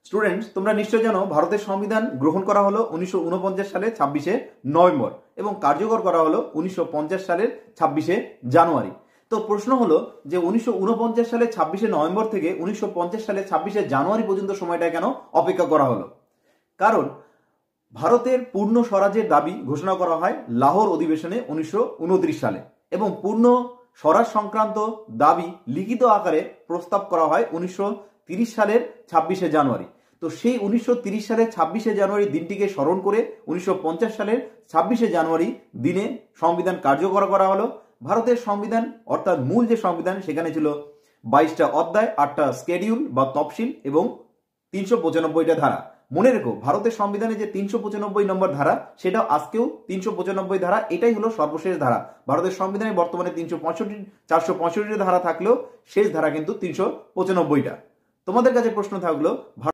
Students, তোমরা নিশ্চয় জানো ভারতের সংবিধান গ্রহণ করা হলো 1949 সালের 26শে নভেম্বর এবং কার্যকর করা হলো 1950 সালের 26শে জানুয়ারি। তো প্রশ্ন হলো যে 1949 সালের 26শে নভেম্বর থেকে 1950 সালের 26শে জানুয়ারি পর্যন্ত সময়টা কেন অপেক্ষা করা হলো? কারণ ভারতের পূর্ণ স্বরাজের দাবি ঘোষণা করা হয় লাহোর অধিবেশনে 1929 সালে এবং পূর্ণ স্বরাজ সংক্রান্ত দাবি লিখিত আকারে প্রস্তাব করা হয় 1930 সালের 26শে জানুয়ারি। তো সেই 1930 সালের 26শে জানুয়ারি দিনটিকে স্মরণ করে 1950 সালের 26শে জানুয়ারি দিনে সংবিধান কার্যকর করা হলো। ভারতের সংবিধান অর্থাৎ মূল যে সংবিধান সেখানে ছিল 22টা অধ্যায়, 8টা স্কেডিউল বা তফসিল এবং 395টা ধারা। মনে রেখো, ভারতের সংবিধানে যে 395 নম্বর ধারা সেটা আজকেও 395 ধারা, এটাই হলো সর্বশেষ ধারা। ভারতের সংবিধানে বর্তমানে 465টা ধারা থাকলেও শেষ ধারা কিন্তু 395টা। তোমাদের কাছে প্রশ্ন থাকলো